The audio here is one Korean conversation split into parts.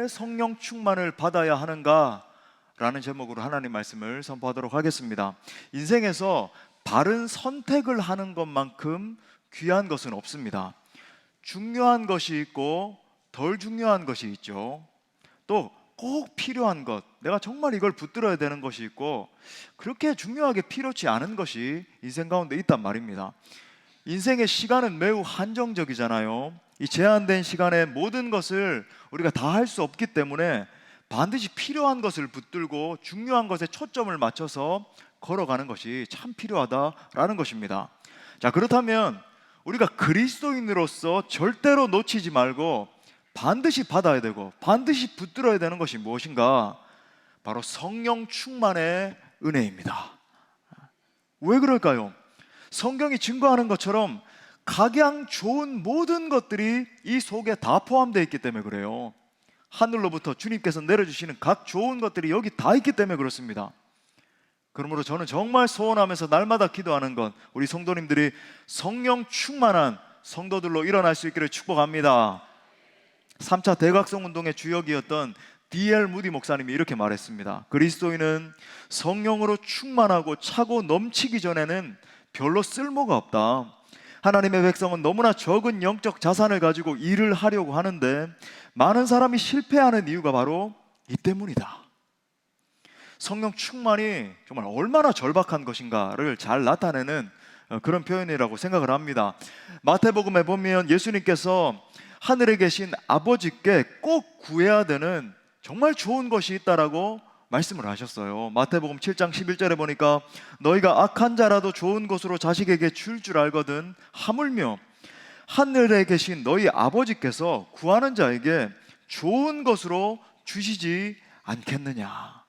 왜 성령 충만을 받아야 하는가? 라는 제목으로 하나님 말씀을 선포하도록 하겠습니다. 인생에서 바른 선택을 하는 것만큼 귀한 것은 없습니다. 중요한 것이 있고 덜 중요한 것이 있죠. 또 꼭 필요한 것, 내가 정말 이걸 붙들어야 되는 것이 있고 그렇게 중요하게 필요치 않은 것이 인생 가운데 있단 말입니다. 인생의 시간은 매우 한정적이잖아요. 이 제한된 시간에 모든 것을 우리가 다 할 수 없기 때문에 반드시 필요한 것을 붙들고 중요한 것에 초점을 맞춰서 걸어가는 것이 참 필요하다라는 것입니다. 자, 그렇다면 우리가 그리스도인으로서 절대로 놓치지 말고 반드시 받아야 되고 반드시 붙들어야 되는 것이 무엇인가? 바로 성령 충만의 은혜입니다. 왜 그럴까요? 성경이 증거하는 것처럼 각양 좋은 모든 것들이 이 속에 다 포함되어 있기 때문에 그래요. 하늘로부터 주님께서 내려주시는 각 좋은 것들이 여기 다 있기 때문에 그렇습니다. 그러므로 저는 정말 소원하면서 날마다 기도하는 건 우리 성도님들이 성령 충만한 성도들로 일어날 수 있기를 축복합니다. 3차 대각성운동의 주역이었던 D.L. 무디 목사님이 이렇게 말했습니다. 그리스도인은 성령으로 충만하고 차고 넘치기 전에는 별로 쓸모가 없다. 하나님의 백성은 너무나 적은 영적 자산을 가지고 일을 하려고 하는데 많은 사람이 실패하는 이유가 바로 이 때문이다. 성령 충만이 정말 얼마나 절박한 것인가를 잘 나타내는 그런 표현이라고 생각을 합니다. 마태복음에 보면 예수님께서 하늘에 계신 아버지께 꼭 구해야 되는 정말 좋은 것이 있다라고 말씀을 하셨어요. 마태복음 7장 11절에 보니까 너희가 악한 자라도 좋은 것으로 자식에게 줄 줄 알거든 하물며 하늘에 계신 너희 아버지께서 구하는 자에게 좋은 것으로 주시지 않겠느냐.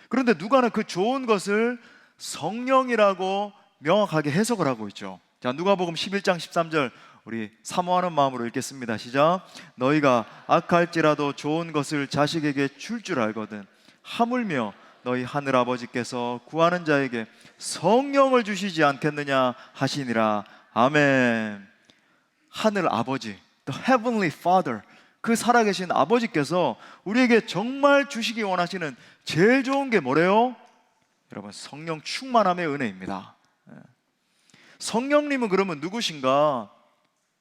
그런데 누가는 그 좋은 것을 성령이라고 명확하게 해석을 하고 있죠. 자, 누가복음 11장 13절 우리 사모하는 마음으로 읽겠습니다. 시작. 너희가 악할지라도 좋은 것을 자식에게 줄 줄 알거든 하물며 너희 하늘아버지께서 구하는 자에게 성령을 주시지 않겠느냐 하시니라. 아멘. 하늘 아버지, the heavenly father, 그 살아계신 아버지께서 우리에게 정말 주시기 원하시는 제일 좋은 게 뭐래요? 여러분, 성령 충만함의 은혜입니다. 성령님은 그러면 누구신가?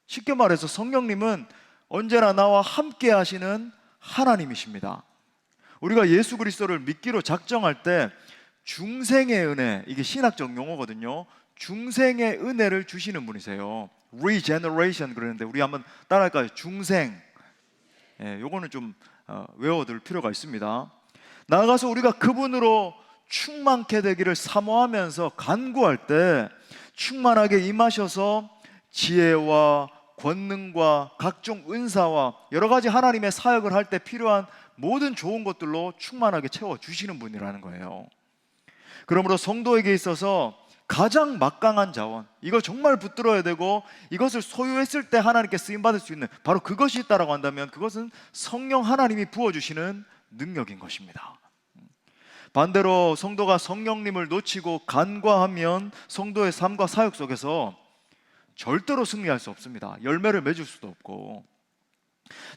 쉽게 말해서 성령님은 언제나 나와 함께 하시는 하나님이십니다. 우리가 예수 그리스도를 믿기로 작정할 때 중생의 은혜, 이게 신학적 용어거든요. 중생의 은혜를 주시는 분이세요. regeneration 그러는데 우리 한번 따라할까요? 중생. 요거는 좀 외워둘 필요가 있습니다. 나아가서 우리가 그분으로 충만케 되기를 사모하면서 간구할 때 충만하게 임하셔서 지혜와 권능과 각종 은사와 여러 가지 하나님의 사역을 할 때 필요한 모든 좋은 것들로 충만하게 채워주시는 분이라는 거예요. 그러므로 성도에게 있어서 가장 막강한 자원, 이거 정말 붙들어야 되고 이것을 소유했을 때 하나님께 쓰임받을 수 있는 바로 그것이 있다라고 한다면 그것은 성령 하나님이 부어주시는 능력인 것입니다. 반대로 성도가 성령님을 놓치고 간과하면 성도의 삶과 사역 속에서 절대로 승리할 수 없습니다. 열매를 맺을 수도 없고.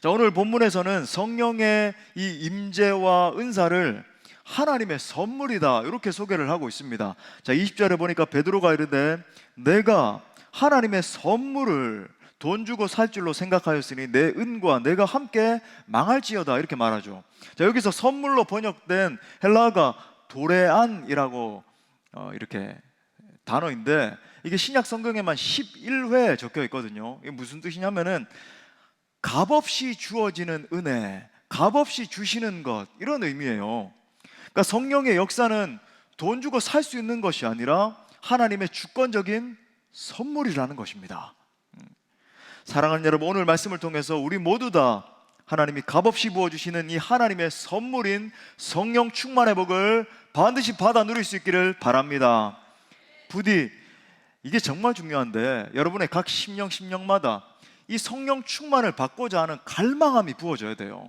자, 오늘 본문에서는 성령의 이 임재와 은사를 하나님의 선물이다 이렇게 소개를 하고 있습니다. 자, 20절에 보니까 베드로가 이르되 내가 하나님의 선물을 돈 주고 살 줄로 생각하였으니 내 은과 내가 함께 망할지어다 이렇게 말하죠. 자, 여기서 선물로 번역된 헬라어가 도레안이라고 이렇게 단어인데 이게 신약 성경에만 11회 적혀 있거든요. 이게 무슨 뜻이냐면은 값없이 주어지는 은혜, 값없이 주시는 것 이런 의미예요. 그러니까 성령의 역사는 돈 주고 살 수 있는 것이 아니라 하나님의 주권적인 선물이라는 것입니다. 사랑하는 여러분, 오늘 말씀을 통해서 우리 모두 다 하나님이 값없이 부어주시는 이 하나님의 선물인 성령 충만의 복을 반드시 받아 누릴 수 있기를 바랍니다. 부디 이게 정말 중요한데 여러분의 각 심령마다 이 성령 충만을 받고자 하는 갈망함이 부어져야 돼요.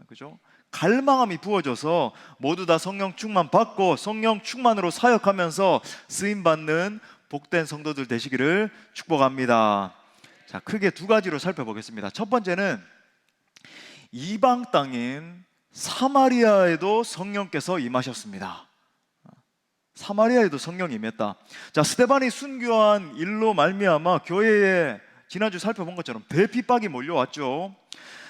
그죠? 갈망함이 부어져서 모두 다 성령 충만 받고 성령 충만으로 사역하면서 쓰임받는 복된 성도들 되시기를 축복합니다. 자, 크게 두 가지로 살펴보겠습니다. 첫 번째는 이방 땅인 사마리아에도 성령께서 임하셨습니다. 사마리아에도 성령이 임했다. 자, 스데반이 순교한 일로 말미암아 교회에 지난주 살펴본 것처럼 대핍박이 몰려왔죠.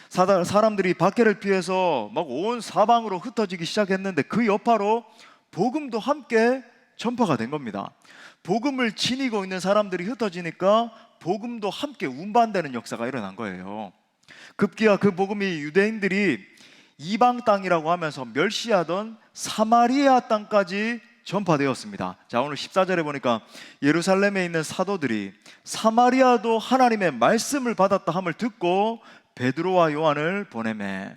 사람들이 박해를 피해서 막 온 사방으로 흩어지기 시작했는데 그 여파로 복음도 함께 전파가 된 겁니다. 복음을 지니고 있는 사람들이 흩어지니까 복음도 함께 운반되는 역사가 일어난 거예요. 급기야 그 복음이 유대인들이 이방 땅이라고 하면서 멸시하던 사마리아 땅까지 전파되었습니다. 자, 오늘 14절에 보니까 예루살렘에 있는 사도들이 사마리아도 하나님의 말씀을 받았다 함을 듣고 베드로와 요한을 보내매.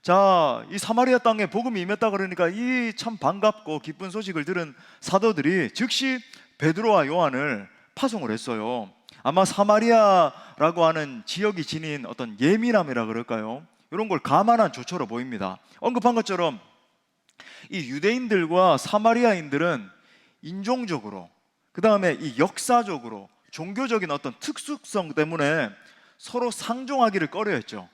자, 이 사마리아 땅에 복음이 임했다 그러니까 이 참 반갑고 기쁜 소식을 들은 사도들이 즉시 베드로와 요한을 파송을 했어요. 아마 사마리아라고 하는 지역이 지닌 어떤 예민함이라 그럴까요? 이런 걸 감안한 조처로 보입니다. 언급한 것처럼 이 유대인들과 사마리아인들은 인종적으로, 그 다음에 이 역사적으로, 종교적인 어떤 특수성 때문에 서로 상종하기를 꺼려했죠.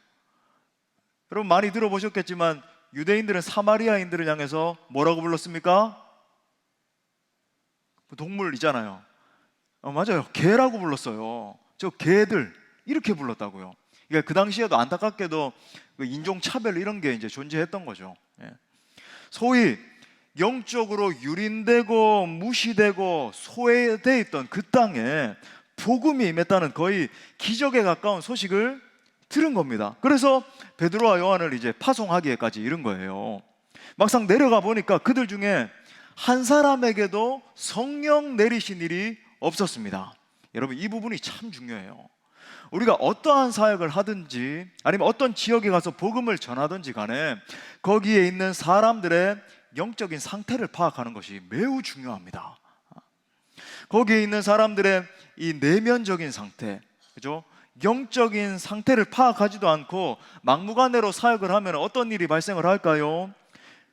여러분 많이 들어보셨겠지만 유대인들은 사마리아인들을 향해서 뭐라고 불렀습니까? 동물 있잖아요. 맞아요. 개라고 불렀어요. 저 개들 이렇게 불렀다고요. 그러니까 그 당시에도 안타깝게도 인종 차별 이런 게 이제 존재했던 거죠. 소위 영적으로 유린되고 무시되고 소외되어 있던 그 땅에 복음이 임했다는 거의 기적에 가까운 소식을 들은 겁니다. 그래서 베드로와 요한을 이제 파송하기에까지 이른 거예요. 막상 내려가 보니까 그들 중에 한 사람에게도 성령 내리신 일이 없었습니다. 여러분 이 부분이 참 중요해요. 우리가 어떠한 사역을 하든지 아니면 어떤 지역에 가서 복음을 전하든지 간에 거기에 있는 사람들의 영적인 상태를 파악하는 것이 매우 중요합니다. 거기에 있는 사람들의 이 내면적인 상태, 그죠? 영적인 상태를 파악하지도 않고 막무가내로 사역을 하면 어떤 일이 발생을 할까요?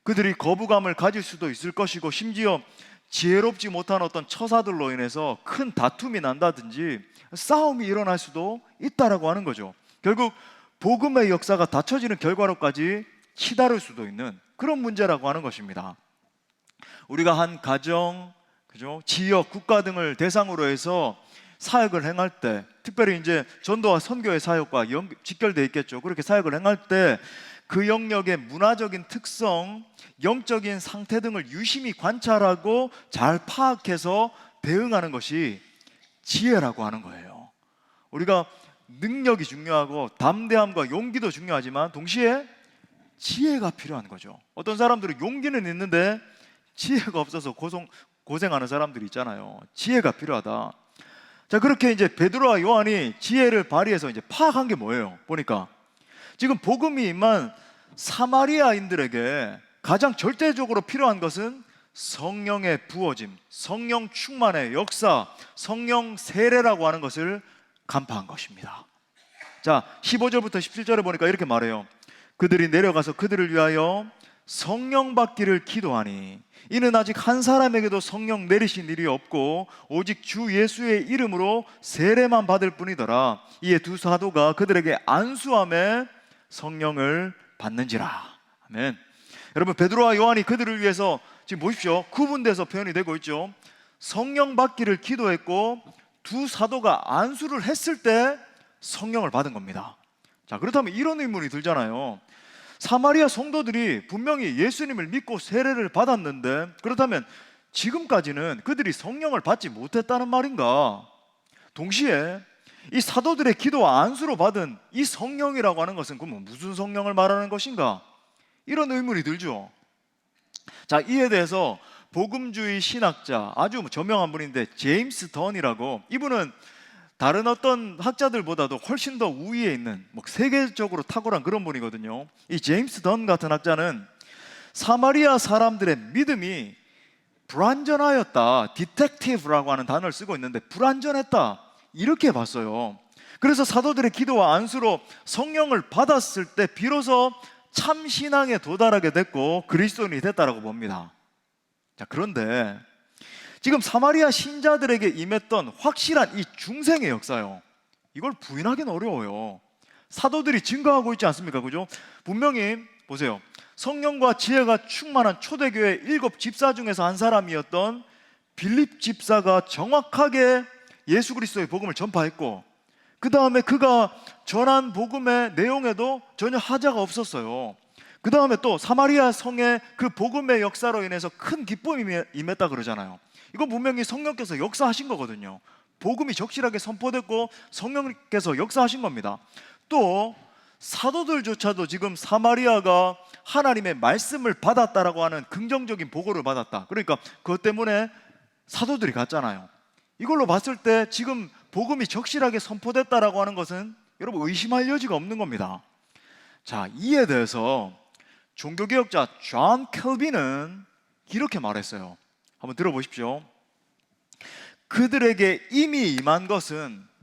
그들이 거부감을 가질 수도 있을 것이고 심지어 지혜롭지 못한 어떤 처사들로 인해서 큰 다툼이 난다든지 싸움이 일어날 수도 있다라고 하는 거죠. 결국 복음의 역사가 닫혀지는 결과로까지 치달을 수도 있는 그런 문제라고 하는 것입니다. 우리가 한 가정, 그죠? 지역, 국가 등을 대상으로 해서 사역을 행할 때, 특별히 이제 전도와 선교의 사역과 직결되어 있겠죠. 그렇게 사역을 행할 때 그 영역의 문화적인 특성, 영적인 상태 등을 유심히 관찰하고 잘 파악해서 대응하는 것이 지혜라고 하는 거예요. 우리가 능력이 중요하고 담대함과 용기도 중요하지만 동시에 지혜가 필요한 거죠. 어떤 사람들은 용기는 있는데 지혜가 없어서 고생하는 사람들이 있잖아요. 지혜가 필요하다. 자, 그렇게 이제 베드로와 요한이 지혜를 발휘해서 이제 파악한 게 뭐예요? 보니까 지금 복음이 임한 사마리아인들에게 가장 절대적으로 필요한 것은 성령의 부어짐, 성령 충만의 역사, 성령 세례라고 하는 것을 간파한 것입니다. 자, 15절부터 17절에 보니까 이렇게 말해요. 그들이 내려가서 그들을 위하여 성령 받기를 기도하니 이는 아직 한 사람에게도 성령 내리신 일이 없고 오직 주 예수의 이름으로 세례만 받을 뿐이더라. 이에 두 사도가 그들에게 안수함에 성령을 받는지라. 아멘. 여러분 베드로와 요한이 그들을 위해서 지금 보십시오. 구분돼서 표현이 되고 있죠. 성령 받기를 기도했고 두 사도가 안수를 했을 때 성령을 받은 겁니다. 자, 그렇다면 이런 의문이 들잖아요. 사마리아 성도들이 분명히 예수님을 믿고 세례를 받았는데 그렇다면 지금까지는 그들이 성령을 받지 못했다는 말인가? 동시에 이 사도들의 기도와 안수로 받은 이 성령이라고 하는 것은 그러면 무슨 성령을 말하는 것인가? 이런 의문이 들죠. 자, 이에 대해서 복음주의 신학자 아주 저명한 분인데 제임스 던이라고, 이분은 다른 어떤 학자들보다도 훨씬 더 우위에 있는 세계적으로 탁월한 그런 분이거든요. 이 제임스 던 같은 학자는 사마리아 사람들의 믿음이 불완전하였다, 디텍티브라고 하는 단어를 쓰고 있는데 불완전했다 이렇게 봤어요. 그래서 사도들의 기도와 안수로 성령을 받았을 때 비로소 참 신앙에 도달하게 됐고 그리스도인이 됐다라고 봅니다. 자, 그런데 지금 사마리아 신자들에게 임했던 확실한 이 중생의 역사요, 이걸 부인하기는 어려워요. 사도들이 증거하고 있지 않습니까? 그죠? 분명히 보세요. 성령과 지혜가 충만한 초대교회 7 집사 중에서 한 사람이었던 빌립 집사가 정확하게 예수 그리스도의 복음을 전파했고, 그 다음에 그가 전한 복음의 내용에도 전혀 하자가 없었어요. 그 다음에 또 사마리아 성의 그 복음의 역사로 인해서 큰 기쁨이 임했다 그러잖아요. 이건 분명히 성령께서 역사하신 거거든요. 복음이 적실하게 선포됐고 성령께서 역사하신 겁니다. 또 사도들조차도 지금 사마리아가 하나님의 말씀을 받았다라고 하는 긍정적인 보고를 받았다. 그러니까 그것 때문에 사도들이 갔잖아요. 이걸로 봤을 때 지금 복음이 적실하게 선포됐다라고 하는 것은 여러분 의심할 여지가 없는 겁니다. 자, 이에 대해서 종교개혁자 존 켈빈은 이렇게 말했어요. 한번 들어보십시오. 그들에게 이미 임한 것은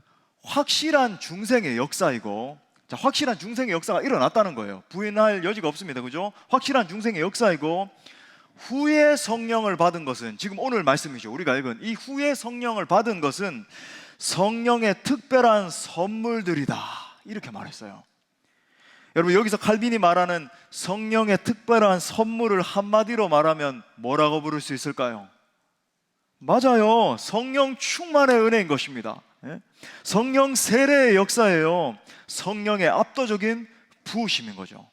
확실한 중생의 역사이고, 자, 확실한 중생의 역사가 일어났다는 거예요. 부인할 여지가 없습니다. 그죠? 확실한 중생의 역사이고, 후에 성령을 받은 것은, 지금 오늘 말씀이죠. 우리가 읽은 이 후에 성령을 받은 것은 성령의 특별한 선물들이다. 이렇게 말했어요. 여러분, 여기서 칼빈이 말하는 성령의 특별한 선물을 한마디로 말하면 뭐라고 부를 수 있을까요? 맞아요. 성령 충만의 은혜인 것입니다. 성령 세례의 역사예요. 성령의 압도적인 부으심인 거죠.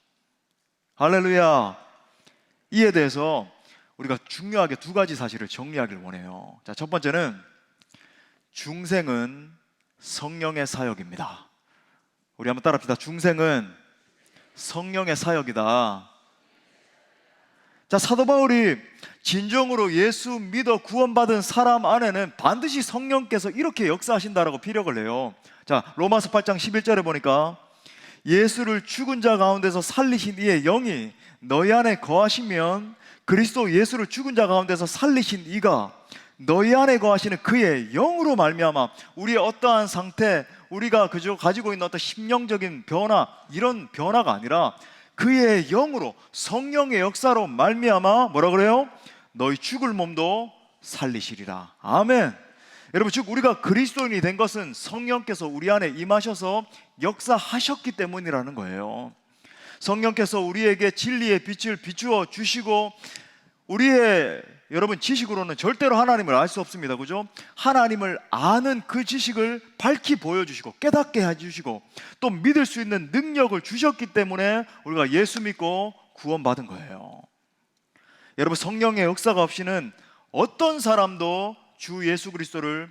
할렐루야. 이에 대해서 우리가 중요하게 2가지 사실을 정리하길 원해요. 자, 첫 번째는 중생은 성령의 사역입니다. 우리 한번 따라합시다. 중생은 성령의 사역이다. 자, 사도 바울이 진정으로 예수 믿어 구원받은 사람 안에는 반드시 성령께서 이렇게 역사하신다라고 피력을 해요. 자, 로마서 8장 11절에 보니까 예수를 죽은 자 가운데서 살리신 이의 영이 너희 안에 거하시면 그리스도 예수를 죽은 자 가운데서 살리신 이가 너희 안에 거하시는 그의 영으로 말미암아 우리의 어떠한 상태, 우리가 그저 가지고 있는 어떤 심령적인 변화, 이런 변화가 아니라 그의 영으로, 성령의 역사로 말미암아 뭐라 그래요? 너희 죽을 몸도 살리시리라. 아멘. 여러분, 즉 우리가 그리스도인이 된 것은 성령께서 우리 안에 임하셔서 역사하셨기 때문이라는 거예요. 성령께서 우리에게 진리의 빛을 비추어 주시고, 우리의 여러분 지식으로는 절대로 하나님을 알 수 없습니다. 그죠? 하나님을 아는 그 지식을 밝히 보여주시고 깨닫게 해주시고 또 믿을 수 있는 능력을 주셨기 때문에 우리가 예수 믿고 구원받은 거예요. 여러분, 성령의 역사가 없이는 어떤 사람도 주 예수 그리스도를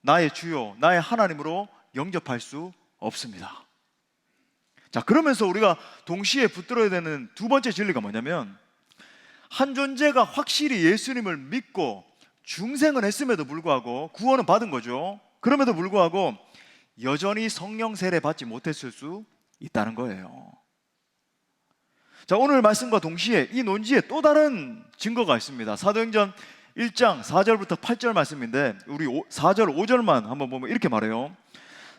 나의 주요, 나의 하나님으로 영접할 수 없습니다. 자, 그러면서 우리가 동시에 붙들어야 되는 2번째 진리가 뭐냐면, 한 존재가 확실히 예수님을 믿고 중생은 했음에도 불구하고, 구원은 받은 거죠. 그럼에도 불구하고 여전히 성령 세례 받지 못했을 수 있다는 거예요. 자, 오늘 말씀과 동시에 이 논지에 또 다른 증거가 있습니다. 사도행전 1장 4절부터 8절 말씀인데 우리 4절 5절만 한번 보면 이렇게 말해요.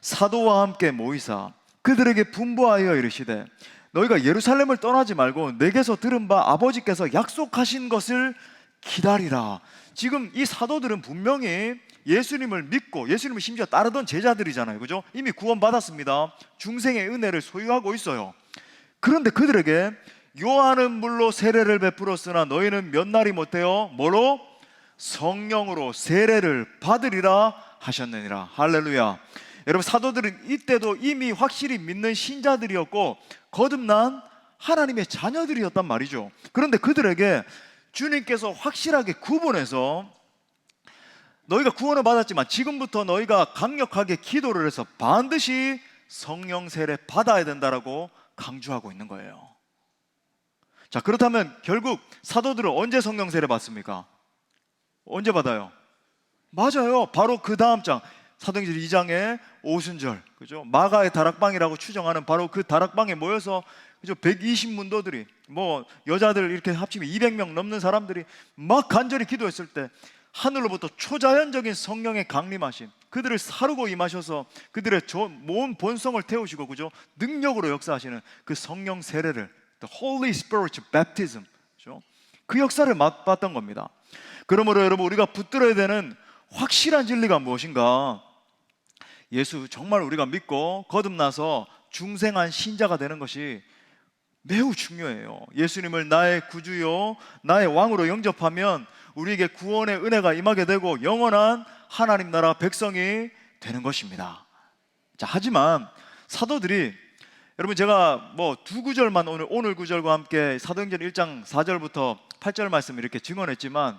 사도와 함께 모이사 그들에게 분부하여 이르시되 너희가 예루살렘을 떠나지 말고 내게서 들은 바 아버지께서 약속하신 것을 기다리라. 지금 이 사도들은 분명히 예수님을 믿고 예수님을 심지어 따르던 제자들이잖아요. 그죠? 이미 구원받았습니다. 중생의 은혜를 소유하고 있어요. 그런데 그들에게 요한은 물로 세례를 베풀었으나 너희는 몇 날이 못해요 뭐로? 성령으로 세례를 받으리라 하셨느니라. 할렐루야. 여러분, 사도들은 이때도 이미 확실히 믿는 신자들이었고 거듭난 하나님의 자녀들이었단 말이죠. 그런데 그들에게 주님께서 확실하게 구분해서 너희가 구원을 받았지만 지금부터 너희가 강력하게 기도를 해서 반드시 성령 세례 받아야 된다라고 강조하고 있는 거예요. 자, 그렇다면 결국 사도들은 언제 성령 세례 받습니까? 언제 받아요? 맞아요. 바로 그 다음 장 사도행전 2장의 오순절, 그죠? 마가의 다락방이라고 추정하는 바로 그 다락방에 모여서, 그죠? 120문도들이 뭐 여자들 이렇게 합치면 200명 넘는 사람들이 막 간절히 기도했을 때 하늘로부터 초자연적인 성령의 강림하심, 그들을 사르고 임하셔서 그들의 모든 본성을 태우시고, 그죠? 능력으로 역사하시는 그 성령 세례를, the Holy Spirit Baptism, 그죠? 그 역사를 맛봤던 겁니다. 그러므로 여러분, 우리가 붙들어야 되는 확실한 진리가 무엇인가? 예수 정말 우리가 믿고 거듭나서 중생한 신자가 되는 것이 매우 중요해요. 예수님을 나의 구주요 나의 왕으로 영접하면 우리에게 구원의 은혜가 임하게 되고 영원한 하나님 나라 백성이 되는 것입니다. 자, 하지만 사도들이, 여러분 제가 뭐 두 구절만 오늘 구절과 함께 사도행전 1장 4절부터 8절 말씀 이렇게 증언했지만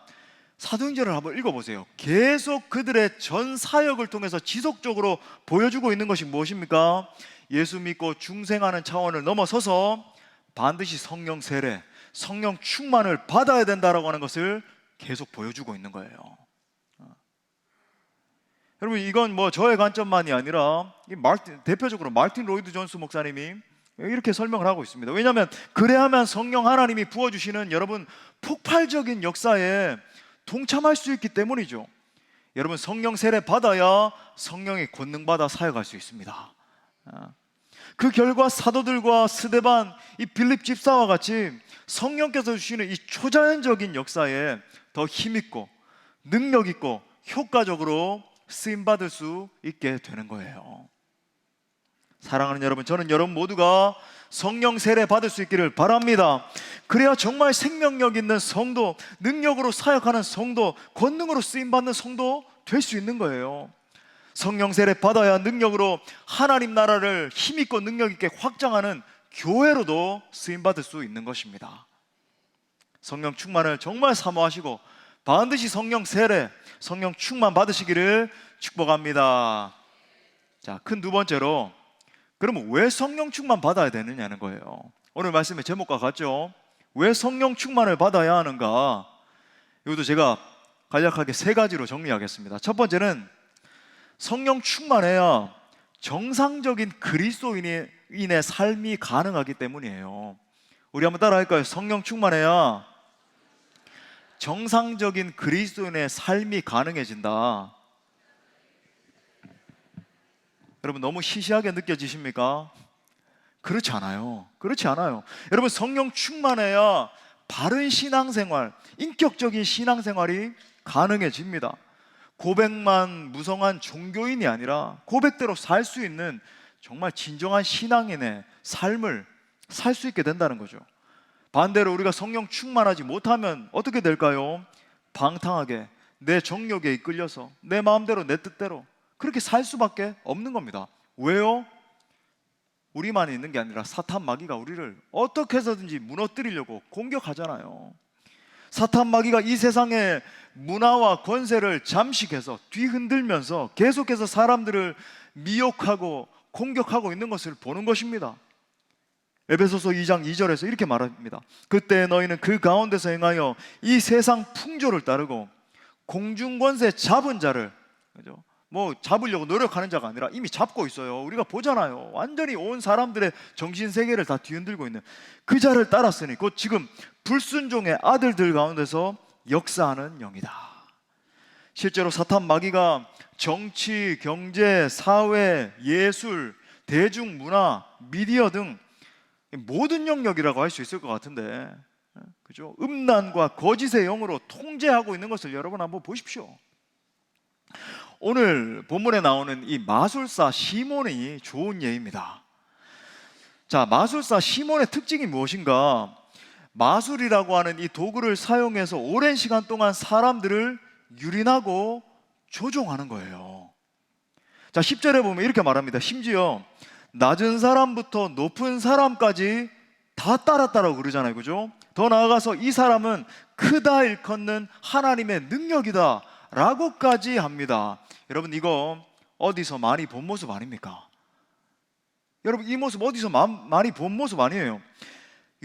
사도행전을 한번 읽어보세요. 계속 그들의 전 사역을 통해서 지속적으로 보여주고 있는 것이 무엇입니까? 예수 믿고 중생하는 차원을 넘어서서 반드시 성령 세례, 성령 충만을 받아야 된다라고 하는 것을 계속 보여주고 있는 거예요. 여러분 이건 뭐 저의 관점만이 아니라 대표적으로 마르틴 로이드 존스 목사님이 이렇게 설명을 하고 있습니다. 왜냐하면 그래야만 성령 하나님이 부어주시는 여러분 폭발적인 역사에 동참할 수 있기 때문이죠. 여러분 성령 세례 받아야 성령의 권능받아 사역할 수 있습니다. 그 결과 사도들과 스데반, 이 빌립 집사와 같이 성령께서 주시는 이 초자연적인 역사에 더 힘있고 능력있고 효과적으로 쓰임받을 수 있게 되는 거예요. 사랑하는 여러분, 저는 여러분 모두가 성령 세례 받을 수 있기를 바랍니다. 그래야 정말 생명력 있는 성도, 능력으로 사역하는 성도, 권능으로 쓰임받는 성도 될 수 있는 거예요. 성령 세례 받아야 능력으로 하나님 나라를 힘있고 능력있게 확장하는 교회로도 쓰임받을 수 있는 것입니다. 성령 충만을 정말 사모하시고 반드시 성령 세례, 성령 충만 받으시기를 축복합니다. 자, 큰 두 번째로, 그러면 왜 성령 충만 받아야 되느냐는 거예요. 오늘 말씀의 제목과 같죠? 왜 성령 충만을 받아야 하는가? 이것도 제가 간략하게 세 가지로 정리하겠습니다. 첫 번째는 성령 충만해야 정상적인 그리스도인의 삶이 가능하기 때문이에요. 우리 한번 따라 할까요? 성령 충만해야 정상적인 그리스도인의 삶이 가능해진다. 여러분 너무 시시하게 느껴지십니까? 그렇지 않아요. 그렇지 않아요. 여러분 성령 충만해야 바른 신앙생활, 인격적인 신앙생활이 가능해집니다. 고백만 무성한 종교인이 아니라 고백대로 살 수 있는 정말 진정한 신앙인의 삶을 살 수 있게 된다는 거죠. 반대로 우리가 성령 충만하지 못하면 어떻게 될까요? 방탕하게 내 정욕에 이끌려서 내 마음대로 내 뜻대로 그렇게 살 수밖에 없는 겁니다. 왜요? 우리만 있는 게 아니라 사탄 마귀가 우리를 어떻게 해서든지 무너뜨리려고 공격하잖아요. 사탄 마귀가 이 세상의 문화와 권세를 잠식해서 뒤흔들면서 계속해서 사람들을 미혹하고 공격하고 있는 것을 보는 것입니다. 에베소서 2장 2절에서 이렇게 말합니다. 그때 너희는 그 가운데서 행하여 이 세상 풍조를 따르고 공중 권세 잡은 자를, 그죠? 뭐 잡으려고 노력하는 자가 아니라 이미 잡고 있어요. 우리가 보잖아요. 완전히 온 사람들의 정신세계를 다 뒤흔들고 있는 그 자를 따랐으니 곧 지금 불순종의 아들들 가운데서 역사하는 영이다. 실제로 사탄 마귀가 정치, 경제, 사회, 예술, 대중문화, 미디어 등 모든 영역이라고 할 수 있을 것 같은데, 그죠? 음란과 거짓의 영으로 통제하고 있는 것을 여러분 한번 보십시오. 오늘 본문에 나오는 이 마술사 시몬이 좋은 예입니다. 자, 마술사 시몬의 특징이 무엇인가? 마술이라고 하는 이 도구를 사용해서 오랜 시간 동안 사람들을 유린하고 조종하는 거예요. 자, 10절에 보면 이렇게 말합니다. 심지어 낮은 사람부터 높은 사람까지 다 따랐다라고 그러잖아요. 그죠? 더 나아가서 이 사람은 크다 일컫는 하나님의 능력이다 라고까지 합니다. 여러분 이거 어디서 많이 본 모습 아닙니까? 여러분 이 모습 어디서 많이 본 모습 아니에요?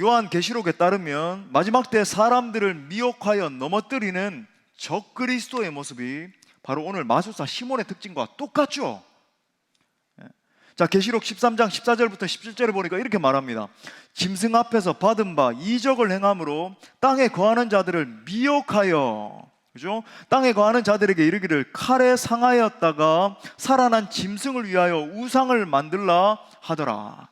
요한계시록에 따르면 마지막 때 사람들을 미혹하여 넘어뜨리는 적그리스도의 모습이 바로 오늘 마술사 시몬의 특징과 똑같죠? 자, 계시록 13장 14절부터 17절에 보니까 이렇게 말합니다. 짐승 앞에서 받은 바 이적을 행함으로 땅에 거하는 자들을 미혹하여, 그죠? 땅에 거하는 자들에게 이르기를 칼에 상하였다가 살아난 짐승을 위하여 우상을 만들라 하더라.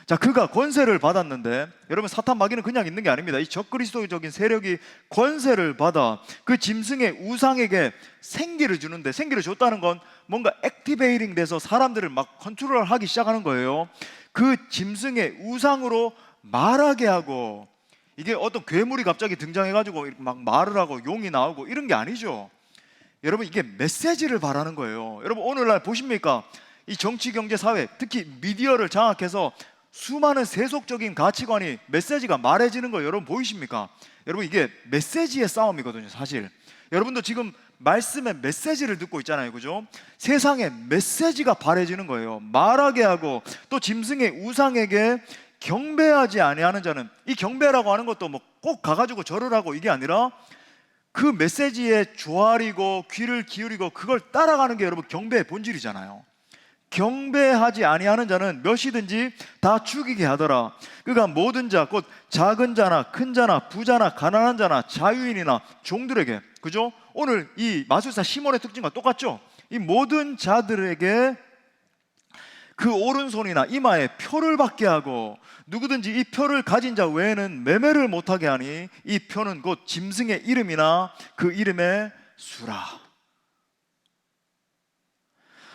자, 그가 권세를 받았는데, 여러분 사탄 마귀는 그냥 있는 게 아닙니다. 이 적그리스도적인 세력이 권세를 받아 그 짐승의 우상에게 생기를 주는데, 생기를 줬다는 건 뭔가 액티베이팅 돼서 사람들을 막 컨트롤하기 시작하는 거예요. 그 짐승의 우상으로 말하게 하고, 이게 어떤 괴물이 갑자기 등장해가지고 막 말을 하고 용이 나오고 이런 게 아니죠. 여러분, 이게 메시지를 바라는 거예요. 여러분, 오늘날 보십니까? 이 정치, 경제, 사회, 특히 미디어를 장악해서 수많은 세속적인 가치관이, 메시지가 말해지는 거 여러분 보이십니까? 여러분, 이게 메시지의 싸움이거든요, 사실. 여러분도 지금 말씀의 메시지를 듣고 있잖아요, 그죠? 세상에 메시지가 바래지는 거예요. 말하게 하고, 또 짐승의 우상에게 경배하지 아니하는 자는, 이 경배라고 하는 것도 뭐 꼭 가가지고 절을 하고 이게 아니라 그 메시지에 조아리고 귀를 기울이고 그걸 따라가는 게 여러분 경배의 본질이잖아요. 경배하지 아니하는 자는 몇이든지 다 죽이게 하더라. 그가 모든 자, 곧 작은 자나 큰 자나 부자나 가난한 자나 자유인이나 종들에게, 그죠? 오늘 이 마술사 시몬의 특징과 똑같죠? 이 모든 자들에게 그 오른손이나 이마에 표를 받게 하고, 누구든지 이 표를 가진 자 외에는 매매를 못하게 하니, 이 표는 곧 짐승의 이름이나 그 이름의 수라.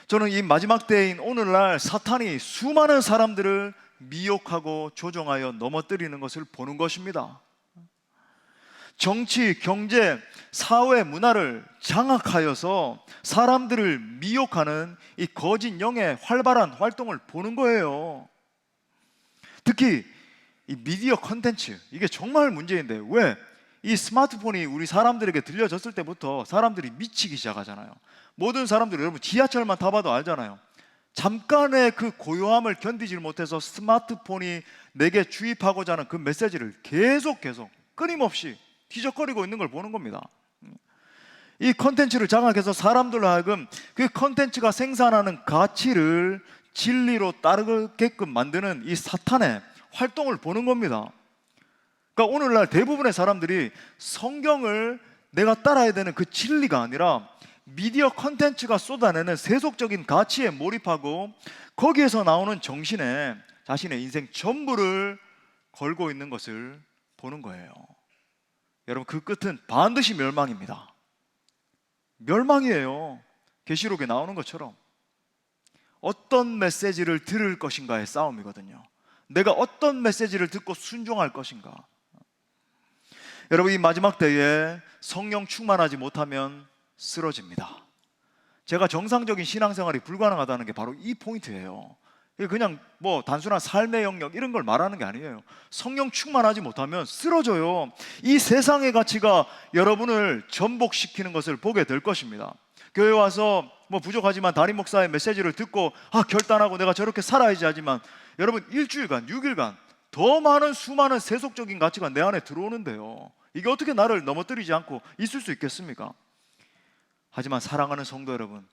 저는 이 마지막 때인 오늘날 사탄이 수많은 사람들을 미혹하고 조종하여 넘어뜨리는 것을 보는 것입니다. 정치, 경제, 사회, 문화를 장악하여서 사람들을 미혹하는 이 거짓 영의 활발한 활동을 보는 거예요. 특히 이 미디어 컨텐츠, 이게 정말 문제인데, 왜? 이 스마트폰이 우리 사람들에게 들려졌을 때부터 사람들이 미치기 시작하잖아요. 모든 사람들이, 여러분 지하철만 타봐도 알잖아요. 잠깐의 그 고요함을 견디질 못해서 스마트폰이 내게 주입하고자 하는 그 메시지를 계속 끊임없이 뒤적거리고 있는 걸 보는 겁니다. 이 컨텐츠를 장악해서 사람들로 하여금 그 컨텐츠가 생산하는 가치를 진리로 따르게끔 만드는 이 사탄의 활동을 보는 겁니다. 그러니까 오늘날 대부분의 사람들이 성경을 내가 따라야 되는 그 진리가 아니라 미디어 컨텐츠가 쏟아내는 세속적인 가치에 몰입하고 거기에서 나오는 정신에 자신의 인생 전부를 걸고 있는 것을 보는 거예요. 여러분, 그 끝은 반드시 멸망입니다. 멸망이에요. 계시록에 나오는 것처럼 어떤 메시지를 들을 것인가의 싸움이거든요. 내가 어떤 메시지를 듣고 순종할 것인가. 여러분, 이 마지막 때에 성령 충만하지 못하면 쓰러집니다. 제가 정상적인 신앙생활이 불가능하다는 게 바로 이 포인트예요. 그냥 뭐 단순한 삶의 영역 이런 걸 말하는 게 아니에요. 성령 충만하지 못하면 쓰러져요. 이 세상의 가치가 여러분을 전복시키는 것을 보게 될 것입니다. 교회 와서 뭐 부족하지만 담임 목사의 메시지를 듣고 결단하고 내가 저렇게 살아야지 하지만, 여러분 일주일간 6일간 더 많은 수많은 세속적인 가치가 내 안에 들어오는데요, 이게 어떻게 나를 넘어뜨리지 않고 있을 수 있겠습니까? 하지만 사랑하는 성도 여러분,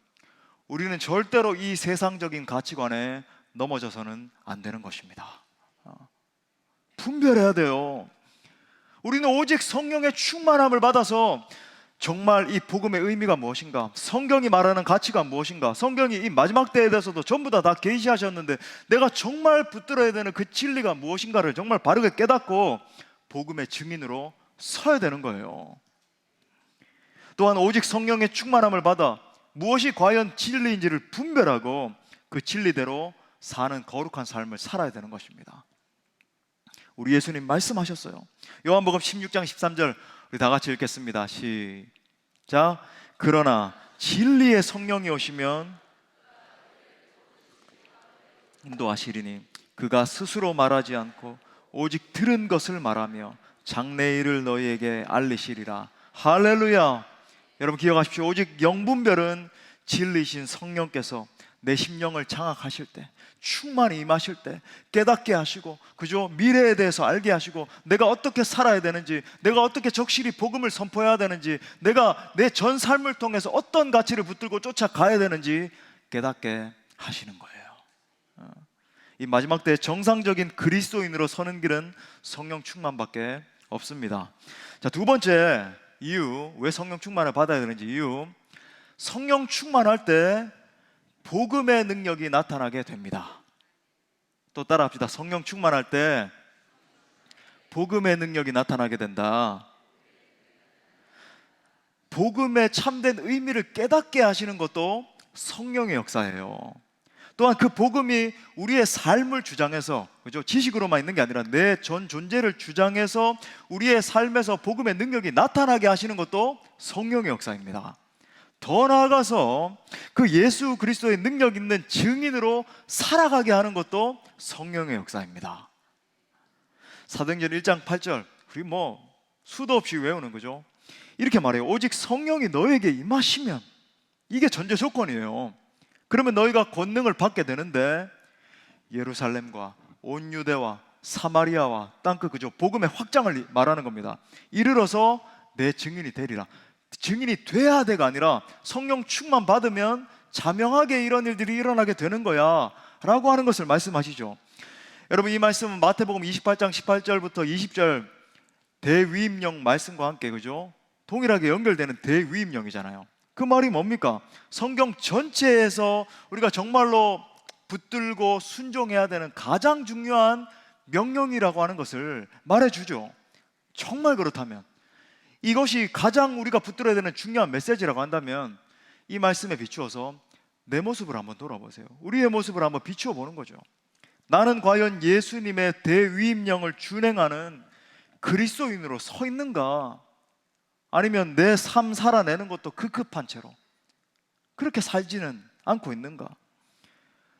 우리는 절대로 이 세상적인 가치관에 넘어져서는 안 되는 것입니다. 분별해야 돼요. 우리는 오직 성령의 충만함을 받아서 정말 이 복음의 의미가 무엇인가, 성경이 말하는 가치가 무엇인가, 성경이 이 마지막 때에 대해서도 전부 다 계시하셨는데 내가 정말 붙들어야 되는 그 진리가 무엇인가를 정말 바르게 깨닫고 복음의 증인으로 서야 되는 거예요. 또한 오직 성령의 충만함을 받아 무엇이 과연 진리인지를 분별하고 그 진리대로 사는 거룩한 삶을 살아야 되는 것입니다. 우리 예수님 말씀하셨어요. 요한복음 16장 13절 우리 다 같이 읽겠습니다. 시작. 그러나 진리의 성령이 오시면 인도하시리니 그가 스스로 말하지 않고 오직 들은 것을 말하며 장래일을 너희에게 알리시리라. 할렐루야. 여러분 기억하십시오. 오직 영분별은 진리신 성령께서 내 심령을 장악하실 때, 충만히 임하실 때 깨닫게 하시고, 그죠? 미래에 대해서 알게 하시고, 내가 어떻게 살아야 되는지, 내가 어떻게 적실히 복음을 선포해야 되는지, 내가 내 전 삶을 통해서 어떤 가치를 붙들고 쫓아가야 되는지 깨닫게 하시는 거예요. 이 마지막 때 정상적인 그리스도인으로 서는 길은 성령 충만밖에 없습니다. 자, 두 번째 이유, 왜 성령 충만을 받아야 되는지 이유, 성령 충만할 때 복음의 능력이 나타나게 됩니다. 또 따라합시다. 성령 충만할 때 복음의 능력이 나타나게 된다. 복음의 참된 의미를 깨닫게 하시는 것도 성령의 역사예요. 또한 그 복음이 우리의 삶을 주장해서, 그죠? 지식으로만 있는 게 아니라 내 전 존재를 주장해서 우리의 삶에서 복음의 능력이 나타나게 하시는 것도 성령의 역사입니다. 더 나아가서 그 예수 그리스도의 능력 있는 증인으로 살아가게 하는 것도 성령의 역사입니다. 사도행전 1장 8절, 우리 수도 없이 외우는 거죠. 이렇게 말해요. 오직 성령이 너에게 임하시면, 이게 전제 조건이에요. 그러면 너희가 권능을 받게 되는데 예루살렘과 온 유대와 사마리아와 땅끝, 그죠? 복음의 확장을 말하는 겁니다. 이르러서 내 증인이 되리라. 증인이 돼야 돼가 아니라 성령 충만 받으면 자명하게 이런 일들이 일어나게 되는 거야 라고 하는 것을 말씀하시죠. 여러분, 이 말씀은 마태복음 28장 18절부터 20절 대위임령 말씀과 함께, 그죠? 동일하게 연결되는 대위임령이잖아요. 그 말이 뭡니까? 성경 전체에서 우리가 정말로 붙들고 순종해야 되는 가장 중요한 명령이라고 하는 것을 말해주죠. 정말 그렇다면, 이것이 가장 우리가 붙들어야 되는 중요한 메시지라고 한다면 이 말씀에 비추어서 내 모습을 한번 돌아보세요. 우리의 모습을 한번 비추어 보는 거죠. 나는 과연 예수님의 대위임령을 준행하는 그리스도인으로 서 있는가? 아니면 내 삶 살아내는 것도 급급한 채로 그렇게 살지는 않고 있는가?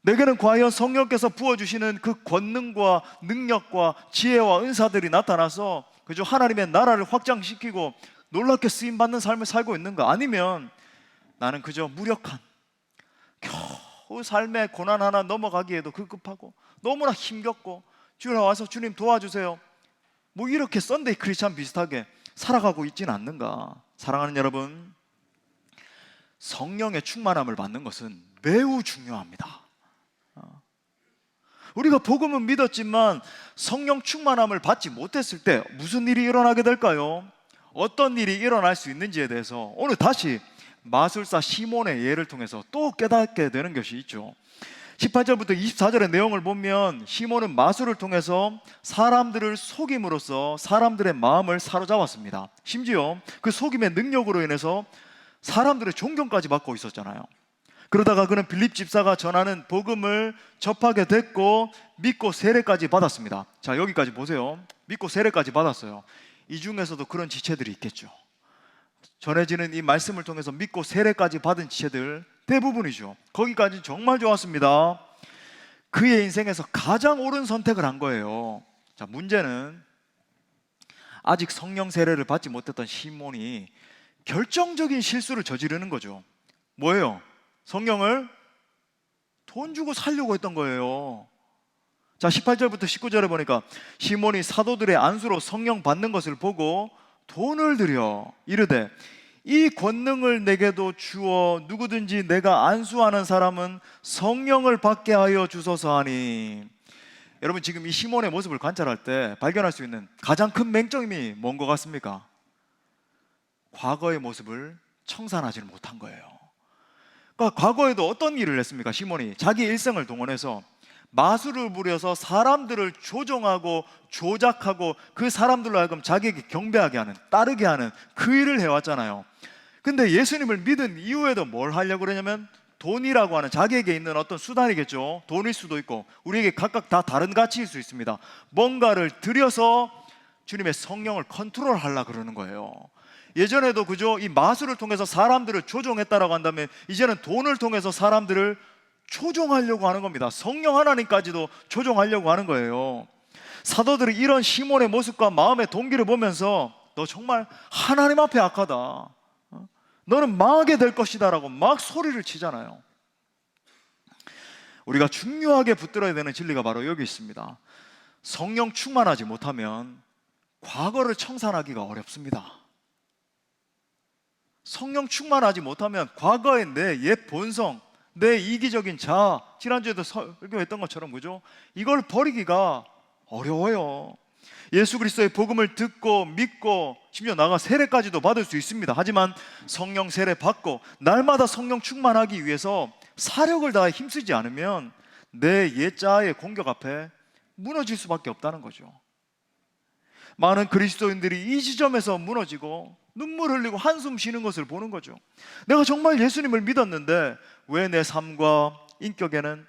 내게는 과연 성령께서 부어주시는 그 권능과 능력과 지혜와 은사들이 나타나서, 그죠? 하나님의 나라를 확장시키고 놀랍게 쓰임받는 삶을 살고 있는가? 아니면 나는 그저 무력한, 겨우 삶의 고난 하나 넘어가기에도 급급하고 너무나 힘겹고, 주님 와서 주님 도와주세요, 이렇게 썬데이 크리스찬 비슷하게 살아가고 있지는 않는가? 사랑하는 여러분, 성령의 충만함을 받는 것은 매우 중요합니다. 우리가 복음은 믿었지만 성령 충만함을 받지 못했을 때 무슨 일이 일어나게 될까요? 어떤 일이 일어날 수 있는지에 대해서 오늘 다시 마술사 시몬의 예를 통해서 또 깨닫게 되는 것이 있죠. 18절부터 24절의 내용을 보면 시몬은 마술을 통해서 사람들을 속임으로써 사람들의 마음을 사로잡았습니다. 심지어 그 속임의 능력으로 인해서 사람들의 존경까지 받고 있었잖아요. 그러다가 그는 빌립 집사가 전하는 복음을 접하게 됐고 믿고 세례까지 받았습니다. 자, 여기까지 보세요. 믿고 세례까지 받았어요. 이 중에서도 그런 지체들이 있겠죠. 전해지는 이 말씀을 통해서 믿고 세례까지 받은 지체들 대부분이죠. 거기까지 정말 좋았습니다. 그의 인생에서 가장 옳은 선택을 한 거예요. 자, 문제는 아직 성령 세례를 받지 못했던 시몬이 결정적인 실수를 저지르는 거죠. 뭐예요? 성령을 돈 주고 살려고 했던 거예요. 자, 18절부터 19절에 보니까 시몬이 사도들의 안수로 성령 받는 것을 보고 돈을 들여 이르되 이 권능을 내게도 주어 누구든지 내가 안수하는 사람은 성령을 받게 하여 주소서 하니. 여러분, 지금 이 시몬의 모습을 관찰할 때 발견할 수 있는 가장 큰 맹점이 뭔 것 같습니까? 과거의 모습을 청산하지 못한 거예요. 그러니까 과거에도 어떤 일을 했습니까? 시몬이 자기 일생을 동원해서 마술을 부려서 사람들을 조종하고 조작하고 그 사람들로 하여금 자기에게 경배하게 하는, 따르게 하는 그 일을 해왔잖아요. 근데 예수님을 믿은 이후에도 뭘 하려고 그러냐면 돈이라고 하는 자기에게 있는 어떤 수단이겠죠. 돈일 수도 있고 우리에게 각각 다 다른 가치일 수 있습니다. 뭔가를 들여서 주님의 성령을 컨트롤하려고 그러는 거예요. 예전에도 그죠? 이 마술을 통해서 사람들을 조종했다라고 한다면 이제는 돈을 통해서 사람들을 조종하려고 하는 겁니다. 성령 하나님까지도 조종하려고 하는 거예요. 사도들이 이런 시몬의 모습과 마음의 동기를 보면서 너 정말 하나님 앞에 악하다, 너는 망하게 될 것이다 라고 막 소리를 치잖아요. 우리가 중요하게 붙들어야 되는 진리가 바로 여기 있습니다. 성령 충만하지 못하면 과거를 청산하기가 어렵습니다. 성령 충만하지 못하면 과거의 내 옛 본성, 내 이기적인 자아, 지난주에도 설교했던 것처럼 그죠? 이걸 버리기가 어려워요. 예수 그리스도의 복음을 듣고 믿고 심지어 나가 세례까지도 받을 수 있습니다. 하지만 성령 세례 받고 날마다 성령 충만하기 위해서 사력을 다해 힘쓰지 않으면 내 옛 자아의 공격 앞에 무너질 수밖에 없다는 거죠. 많은 그리스도인들이 이 지점에서 무너지고 눈물 흘리고 한숨 쉬는 것을 보는 거죠. 내가 정말 예수님을 믿었는데 왜 내 삶과 인격에는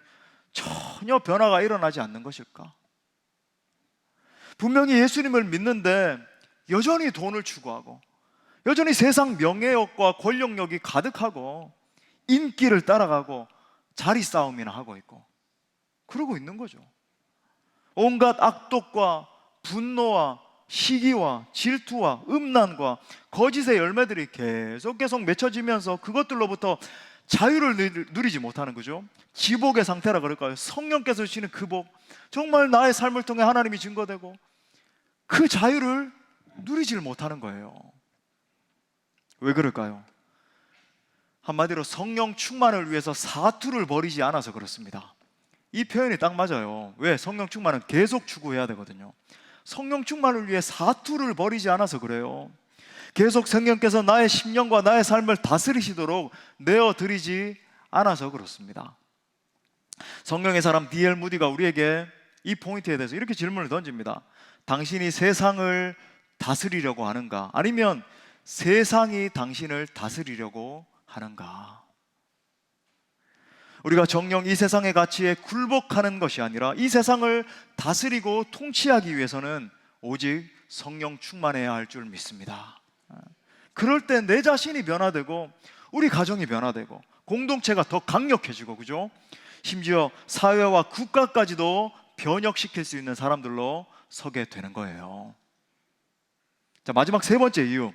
전혀 변화가 일어나지 않는 것일까? 분명히 예수님을 믿는데 여전히 돈을 추구하고, 여전히 세상 명예욕과 권력욕이 가득하고, 인기를 따라가고 자리 싸움이나 하고 있고 그러고 있는 거죠. 온갖 악독과 분노와 시기와 질투와 음란과 거짓의 열매들이 계속 맺혀지면서 그것들로부터 자유를 누리지 못하는 거죠. 지복의 상태라 그럴까요? 성령께서 주시는 그 복, 정말 나의 삶을 통해 하나님이 증거되고 그 자유를 누리지를 못하는 거예요. 왜 그럴까요? 한마디로 성령 충만을 위해서 사투를 벌이지 않아서 그렇습니다. 이 표현이 딱 맞아요. 왜? 성령 충만은 계속 추구해야 되거든요. 성령 충만을 위해 사투를 벌이지 않아서 그래요. 계속 성령께서 나의 심령과 나의 삶을 다스리시도록 내어드리지 않아서 그렇습니다. 성령의 사람 D.L. 무디가 우리에게 이 포인트에 대해서 이렇게 질문을 던집니다. 당신이 세상을 다스리려고 하는가? 아니면 세상이 당신을 다스리려고 하는가? 우리가 정녕 이 세상의 가치에 굴복하는 것이 아니라 이 세상을 다스리고 통치하기 위해서는 오직 성령 충만해야 할 줄 믿습니다. 그럴 때 내 자신이 변화되고 우리 가정이 변화되고 공동체가 더 강력해지고, 그죠? 심지어 사회와 국가까지도 변혁시킬 수 있는 사람들로 서게 되는 거예요. 자, 마지막 세 번째 이유.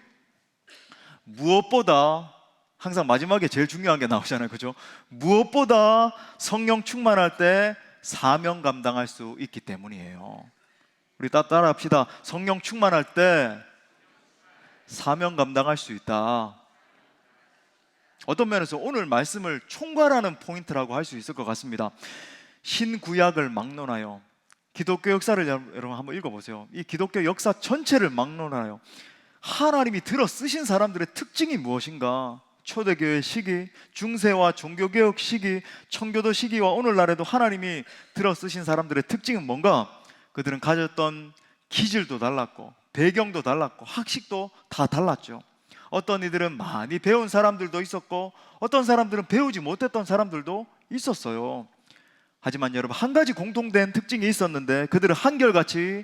무엇보다, 항상 마지막에 제일 중요한 게 나오잖아요, 그죠? 무엇보다 성령 충만할 때 사명 감당할 수 있기 때문이에요. 우리 따라 합시다. 성령 충만할 때 사명 감당할 수 있다. 어떤 면에서 오늘 말씀을 총괄하는 포인트라고 할 수 있을 것 같습니다. 신구약을 막론하여 기독교 역사를 여러분 한번 읽어보세요. 이 기독교 역사 전체를 막론하여 하나님이 들어 쓰신 사람들의 특징이 무엇인가? 초대교회 시기, 중세와 종교개혁 시기, 청교도 시기와 오늘날에도 하나님이 들어 쓰신 사람들의 특징은 뭔가? 그들은 가졌던 기질도 달랐고 배경도 달랐고 학식도 다 달랐죠. 어떤 이들은 많이 배운 사람들도 있었고 어떤 사람들은 배우지 못했던 사람들도 있었어요. 하지만 여러분, 한 가지 공통된 특징이 있었는데 그들은 한결같이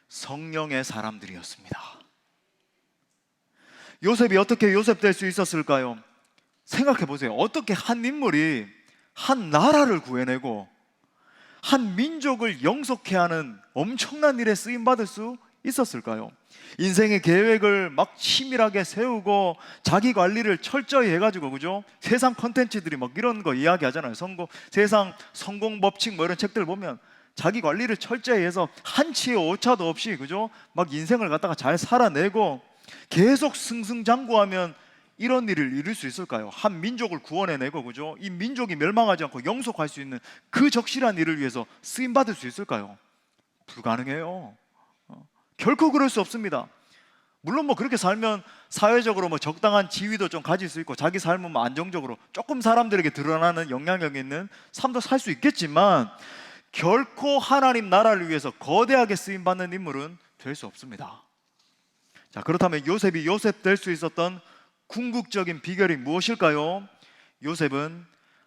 성령의 사람들이었습니다. 요셉이 어떻게 요셉 될 수 있었을까요? 생각해 보세요. 어떻게 한 인물이 한 나라를 구해내고 한 민족을 영속케 하는 엄청난 일에 쓰임받을 수 있었을까요? 인생의 계획을 막 치밀하게 세우고 자기 관리를 철저히 해가지고, 그죠? 세상 컨텐츠들이 막 이런 거 이야기하잖아요. 세상 성공 법칙 뭐 이런 책들 보면 자기 관리를 철저히 해서 한치의 오차도 없이, 그죠? 막 인생을 갖다가 잘 살아내고 계속 승승장구하면 이런 일을 이룰 수 있을까요? 한 민족을 구원해내고, 그죠? 이 민족이 멸망하지 않고 영속할 수 있는 그 적실한 일을 위해서 쓰임받을 수 있을까요? 불가능해요. 결코 그럴 수 없습니다. 물론 뭐 그렇게 살면 사회적으로 뭐 적당한 지위도 좀 가질 수 있고 자기 삶은 뭐 안정적으로 조금 사람들에게 드러나는 영향력 있는 삶도 살 수 있겠지만 결코 하나님 나라를 위해서 거대하게 쓰임받는 인물은 될 수 없습니다. 자, 그렇다면 요셉이 요셉 될 수 있었던 궁극적인 비결이 무엇일까요? 요셉은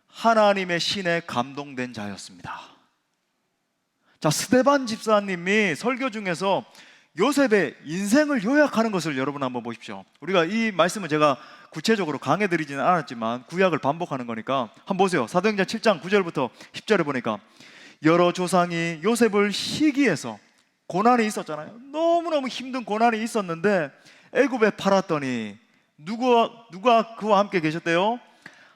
하나님의 신에 감동된 자였습니다. 자, 스데반 집사님이 설교 중에서 요셉의 인생을 요약하는 것을 여러분 한번 보십시오. 우리가 이 말씀은 제가 구체적으로 강해드리지는 않았지만 구약을 반복하는 거니까 한번 보세요. 사도행전 7장 9절부터 10절에 보니까 여러 조상이 요셉을 시기해서 고난이 있었잖아요. 너무너무 힘든 고난이 있었는데 애굽에 팔았더니 누가 그와 함께 계셨대요?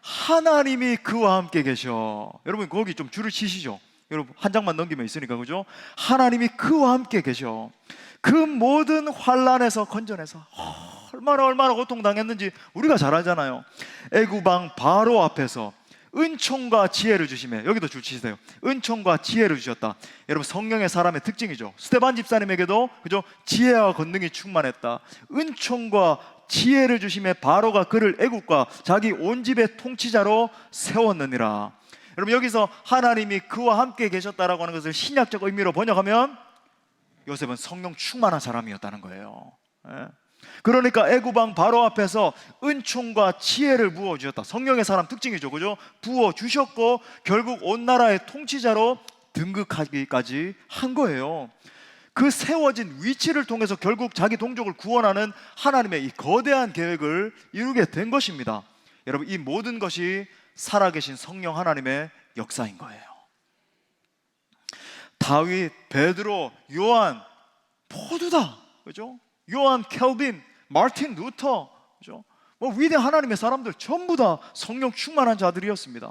하나님이 그와 함께 계셔. 여러분 거기 좀 줄을 치시죠. 여러분 한 장만 넘기면 있으니까, 그죠? 하나님이 그와 함께 계셔. 그 모든 환난에서 건져내서 얼마나 고통당했는지 우리가 잘 알잖아요. 애굽 왕 바로 앞에서 은총과 지혜를 주시며, 여기도 줄 치세요. 은총과 지혜를 주셨다. 여러분 성령의 사람의 특징이죠. 스데반 집사님에게도, 그죠? 지혜와 권능이 충만했다. 은총과 지혜를 주시며 바로가 그를 애굽과 자기 온 집의 통치자로 세웠느니라. 여러분 여기서 하나님이 그와 함께 계셨다라고 하는 것을 신약적 의미로 번역하면 요셉은 성령 충만한 사람이었다는 거예요. 그러니까 애굽 왕 바로 앞에서 은총과 지혜를 부어 주셨다. 성령의 사람 특징이죠, 그죠? 부어 주셨고 결국 온 나라의 통치자로 등극하기까지 한 거예요. 그 세워진 위치를 통해서 결국 자기 동족을 구원하는 하나님의 이 거대한 계획을 이루게 된 것입니다. 여러분, 이 모든 것이 살아계신 성령 하나님의 역사인 거예요. 다윗, 베드로, 요한 모두 다, 그죠? 요한 켈빈, 마틴 루터, 그죠? 위대한 하나님의 사람들 전부 다 성령 충만한 자들이었습니다.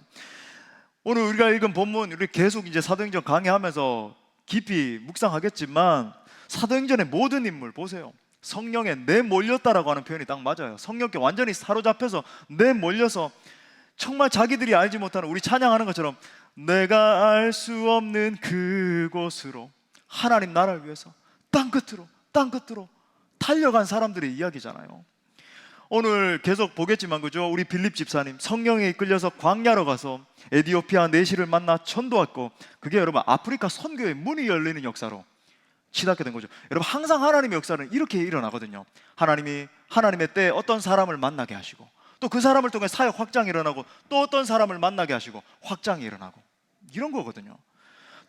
오늘 우리가 읽은 본문, 우리 계속 이제 사도행전 강의하면서 깊이 묵상하겠지만 사도행전의 모든 인물 보세요. 성령에 내몰렸다라고 하는 표현이 딱 맞아요. 성령께 완전히 사로잡혀서 내몰려서 정말 자기들이 알지 못하는, 우리 찬양하는 것처럼 내가 알 수 없는 그곳으로, 하나님 나라를 위해서 땅 끝으로 달려간 사람들의 이야기잖아요. 오늘 계속 보겠지만, 그죠? 우리 빌립 집사님 성령에 이끌려서 광야로 가서 에디오피아 내시를 만나 전도했고, 그게 여러분 아프리카 선교의 문이 열리는 역사로 치닫게 된 거죠. 여러분, 항상 하나님의 역사는 이렇게 일어나거든요. 하나님이 하나님의 때에 어떤 사람을 만나게 하시고, 또 그 사람을 통해 사역 확장이 일어나고, 또 어떤 사람을 만나게 하시고 확장이 일어나고, 이런 거거든요.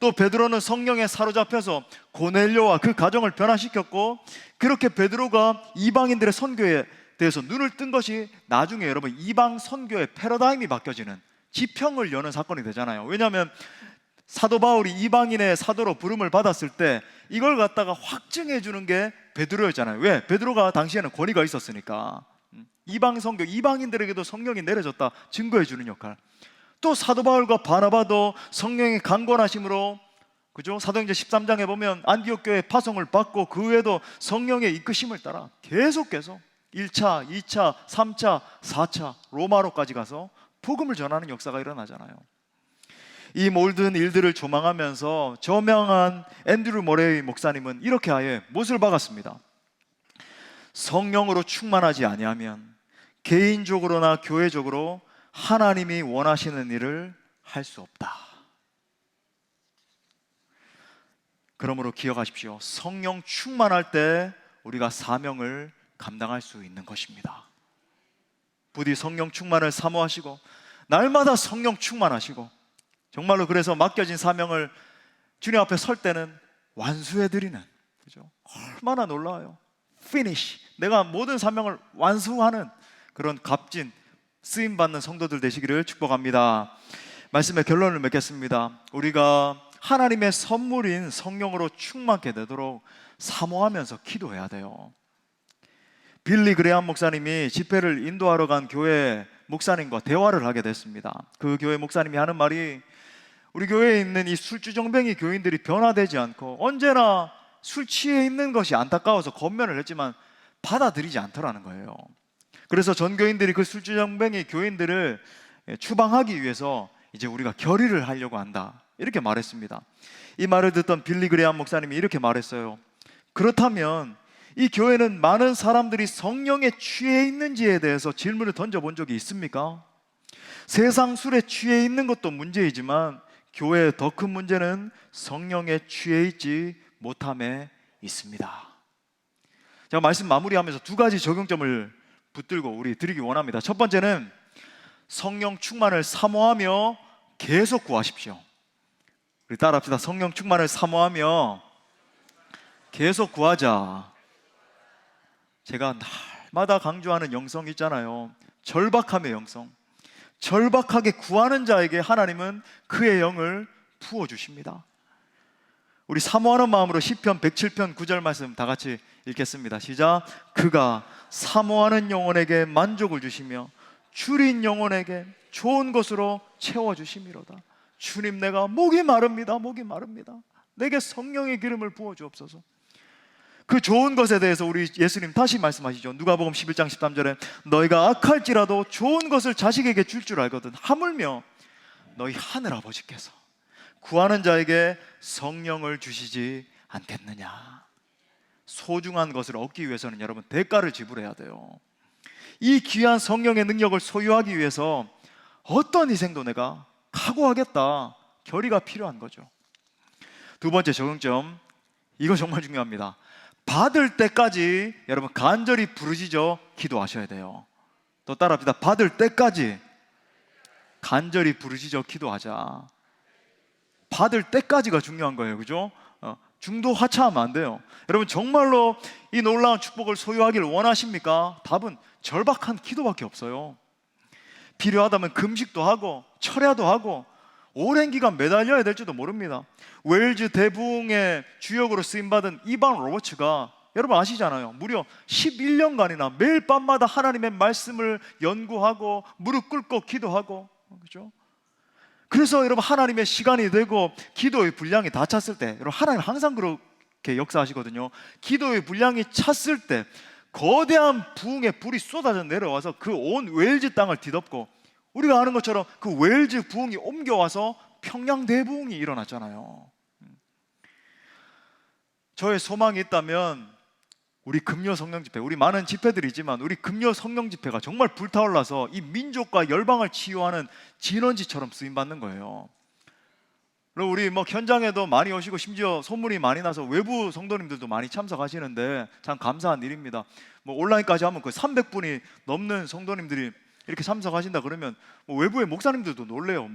또 베드로는 성령에 사로잡혀서 고넬료와 그 가정을 변화시켰고, 그렇게 베드로가 이방인들의 선교에 대해서 눈을 뜬 것이 나중에 여러분 이방 선교의 패러다임이 바뀌어지는, 지평을 여는 사건이 되잖아요. 왜냐하면 사도 바울이 이방인의 사도로 부름을 받았을 때 이걸 갖다가 확증해 주는 게 베드로였잖아요. 왜? 베드로가 당시에는 권위가 있었으니까. 이방 선교, 이방인들에게도 성령이 내려졌다 증거해 주는 역할. 또 사도 바울과 바나바도 성령의 강권하심으로, 그죠? 사도행전 13장에 보면 안디옥 교회 파송을 받고, 그 외에도 성령의 이끄심을 따라 계속해서 1차, 2차, 3차, 4차 로마로까지 가서 복음을 전하는 역사가 일어나잖아요. 이 모든 일들을 조망하면서 저명한 앤드류 모레이 목사님은 이렇게 아예 못을 박았습니다. 성령으로 충만하지 아니하면 개인적으로나 교회적으로 하나님이 원하시는 일을 할 수 없다. 그러므로 기억하십시오. 성령 충만할 때 우리가 사명을 감당할 수 있는 것입니다. 부디 성령 충만을 사모하시고, 날마다 성령 충만하시고, 정말로 그래서 맡겨진 사명을 주님 앞에 설 때는 완수해드리는, 그죠? 얼마나 놀라워요. Finish, 내가 모든 사명을 완수하는 그런 값진 쓰임받는 성도들 되시기를 축복합니다. 말씀의 결론을 맺겠습니다. 우리가 하나님의 선물인 성령으로 충만케 되도록 사모하면서 기도해야 돼요. 빌리 그레함 목사님이 집회를 인도하러 간 교회 목사님과 대화를 하게 됐습니다. 그 교회 목사님이 하는 말이, 우리 교회에 있는 이 술주정뱅이 교인들이 변화되지 않고 언제나 술 취해 있는 것이 안타까워서 권면을 했지만 받아들이지 않더라는 거예요. 그래서 전 교인들이 그 술주정뱅이 교인들을 추방하기 위해서 이제 우리가 결의를 하려고 한다, 이렇게 말했습니다. 이 말을 듣던 빌리 그레함 목사님이 이렇게 말했어요. 그렇다면 이 교회는 많은 사람들이 성령에 취해 있는지에 대해서 질문을 던져본 적이 있습니까? 세상 술에 취해 있는 것도 문제이지만 교회의 더 큰 문제는 성령에 취해 있지 못함에 있습니다. 제가 말씀 마무리하면서 두 가지 적용점을 붙들고 우리 드리기 원합니다. 첫 번째는 성령 충만을 사모하며 계속 구하십시오. 우리 따라합시다. 성령 충만을 사모하며 계속 구하자. 제가 날마다 강조하는 영성 있잖아요. 절박함의 영성. 절박하게 구하는 자에게 하나님은 그의 영을 부어주십니다. 우리 사모하는 마음으로 시편 107편 9절 말씀 다 같이 읽겠습니다. 시작. 그가 사모하는 영혼에게 만족을 주시며 줄인 영혼에게 좋은 것으로 채워주심이로다. 주님, 내가 목이 마릅니다. 목이 마릅니다. 내게 성령의 기름을 부어주옵소서. 그 좋은 것에 대해서 우리 예수님 다시 말씀하시죠. 누가복음 11장 13절에 너희가 악할지라도 좋은 것을 자식에게 줄 줄 알거든 하물며 너희 하늘 아버지께서 구하는 자에게 성령을 주시지 않겠느냐. 소중한 것을 얻기 위해서는 여러분 대가를 지불해야 돼요. 이 귀한 성령의 능력을 소유하기 위해서 어떤 희생도 내가 각오하겠다, 결의가 필요한 거죠. 두 번째 적용점, 이거 정말 중요합니다. 받을 때까지 여러분 간절히 부르짖어 기도하셔야 돼요. 또 따라합시다. 받을 때까지 간절히 부르짖어 기도하자. 받을 때까지가 중요한 거예요. 그죠? 중도 하차하면 안 돼요. 여러분 정말로 이 놀라운 축복을 소유하기를 원하십니까? 답은 절박한 기도밖에 없어요. 필요하다면 금식도 하고 철야도 하고 오랜 기간 매달려야 될지도 모릅니다. 웨일즈 대부흥의 주역으로 쓰임받은 이반 로버츠가 여러분 아시잖아요. 무려 11년간이나 매일 밤마다 하나님의 말씀을 연구하고 무릎 꿇고 기도하고, 그렇죠? 그래서 여러분 하나님의 시간이 되고 기도의 분량이 다 찼을 때, 여러분 하나님 항상 그렇게 역사하시거든요. 기도의 분량이 찼을 때 거대한 부흥의 불이 쏟아져 내려와서 그 온 웨일즈 땅을 뒤덮고, 우리가 아는 것처럼 그 웨일즈 부흥이 옮겨와서 평양 대부흥이 일어났잖아요. 저의 소망이 있다면 우리 금요 성령 집회, 우리 많은 집회들이지만 우리 금요 성령 집회가 정말 불타올라서 이 민족과 열방을 치유하는 진원지처럼 쓰임받는 거예요. 그리고 우리 현장에도 많이 오시고 심지어 소문이 많이 나서 외부 성도님들도 많이 참석하시는데 참 감사한 일입니다. 온라인까지 하면 거의 300분이 넘는 성도님들이 이렇게 참석하신다 그러면 외부의 목사님들도 놀래요.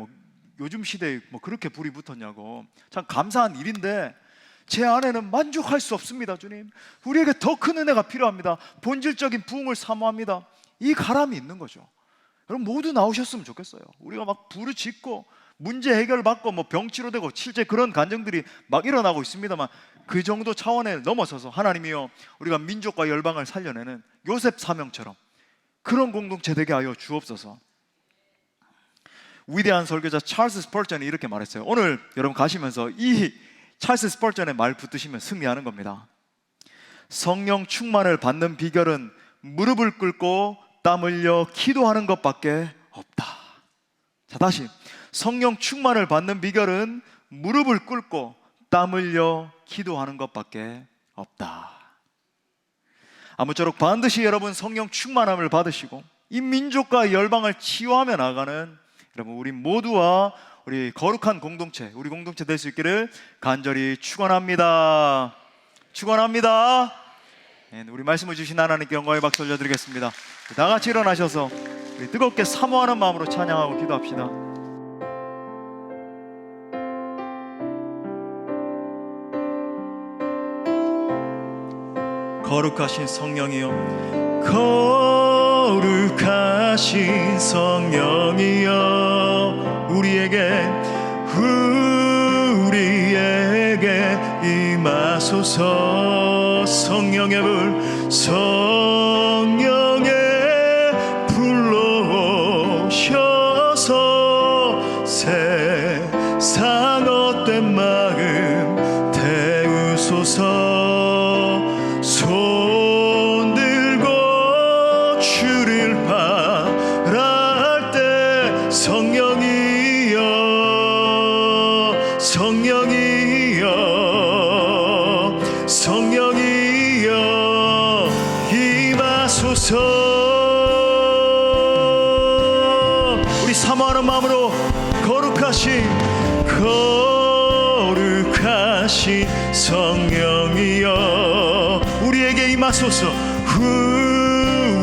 요즘 시대에 그렇게 불이 붙었냐고. 참 감사한 일인데 제 안에는 만족할 수 없습니다. 주님, 우리에게 더 큰 은혜가 필요합니다. 본질적인 부흥을 사모합니다. 이 가람이 있는 거죠. 여러분 모두 나오셨으면 좋겠어요. 우리가 부르짖고 문제 해결받고 병 치료되고 실제 그런 간증들이 일어나고 있습니다만, 그 정도 차원에 넘어서서 하나님이여 우리가 민족과 열방을 살려내는 요셉 사명처럼 그런 공동체 되게 하여 주옵소서. 위대한 설교자 찰스 스펄전이 이렇게 말했어요. 오늘 여러분 가시면서 이 찰스 스펄전의 말 붙드시면 승리하는 겁니다. 성령 충만을 받는 비결은 무릎을 꿇고 땀 흘려 기도하는 것밖에 없다. 자, 다시. 성령 충만을 받는 비결은 무릎을 꿇고 땀 흘려 기도하는 것밖에 없다. 아무쪼록 반드시 여러분 성령 충만함을 받으시고 이 민족과 열방을 치유하며 나가는 여러분 우리 모두와 우리 거룩한 공동체, 우리 공동체 될 수 있기를 간절히 축원합니다. 축원합니다. 우리 말씀을 주신 하나님께 영광의 박수 올려드리겠습니다. 다 같이 일어나셔서 우리 뜨겁게 사모하는 마음으로 찬양하고 기도합시다. 거룩하신 성령이여, 거룩하신 성령이여, 우리에게 임하소서. 성령의 불, 성령의 불로 오셔서 세상 헛된 마음 태우소서. 손 들고 주를 바랄 때 성령이여, 성령이여, 성령이여 임하소서. 우리 사모하는 마음으로 거룩하신 성령이여 우리에게 임하소서.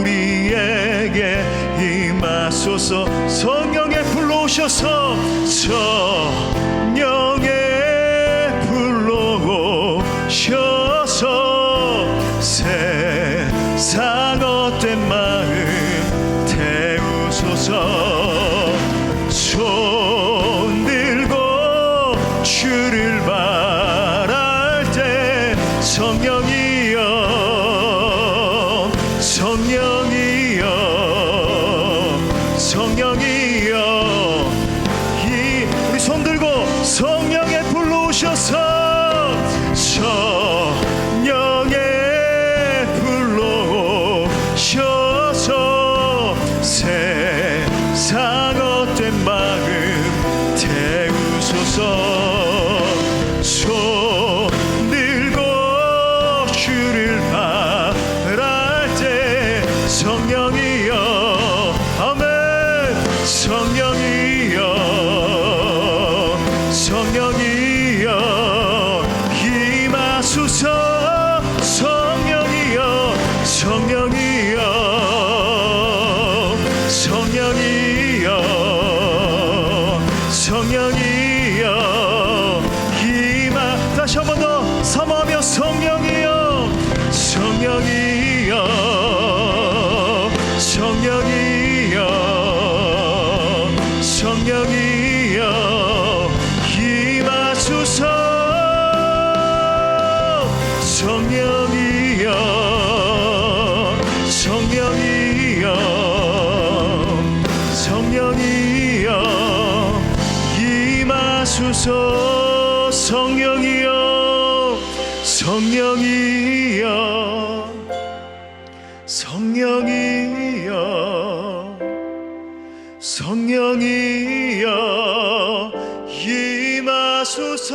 우리에게 임하소서. 성령의 불로 오셔서, 성령의 불로 오셔서 세상 헛된 마음 태우소서. 손 들고 주를 바랄 때 성령이여, 성령이여, 성령이여 우리 손 들고 성령의 불로 오셔서, 성령의 불로 오셔서 세상 헛된 마음 태우소서. 손 들고 주를 바랄 때 임하소서. 성령이여 성령이여 성령이여 성령이여 임하소서.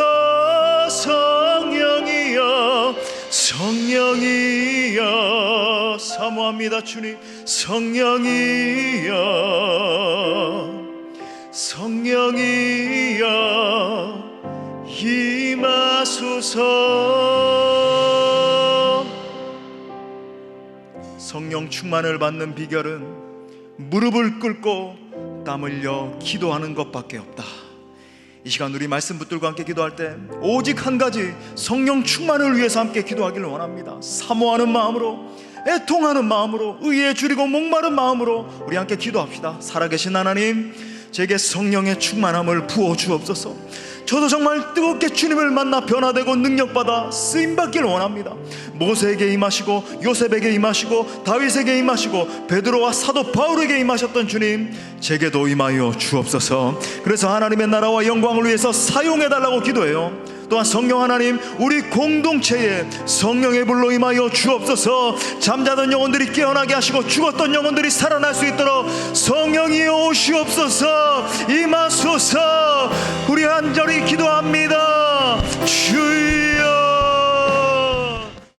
성령이여 성령이여 사모합니다 주님. 성령이여 성령이여 임하소서. 성령 충만을 받는 비결은 무릎을 꿇고 땀 흘려 기도하는 것밖에 없다. 이 시간 우리 말씀 붙들고 함께 기도할 때 오직 한 가지, 성령 충만을 위해서 함께 기도하기를 원합니다. 사모하는 마음으로, 애통하는 마음으로, 의에 줄이고 목마른 마음으로 우리 함께 기도합시다. 살아계신 하나님, 제게 성령의 충만함을 부어 주옵소서. 저도 정말 뜨겁게 주님을 만나 변화되고 능력받아 쓰임받기를 원합니다. 모세에게 임하시고 요셉에게 임하시고 다윗에게 임하시고 베드로와 사도 바울에게 임하셨던 주님, 제게도 임하여 주옵소서. 그래서 하나님의 나라와 영광을 위해서 사용해달라고 기도해요. 또한 성령 하나님, 우리 공동체에 성령의 불로 임하여 주옵소서. 잠자던 영혼들이 깨어나게 하시고 죽었던 영혼들이 살아날 수 있도록 성령이 오시옵소서. 임하소서. 우리 간절히 기도합니다. 주여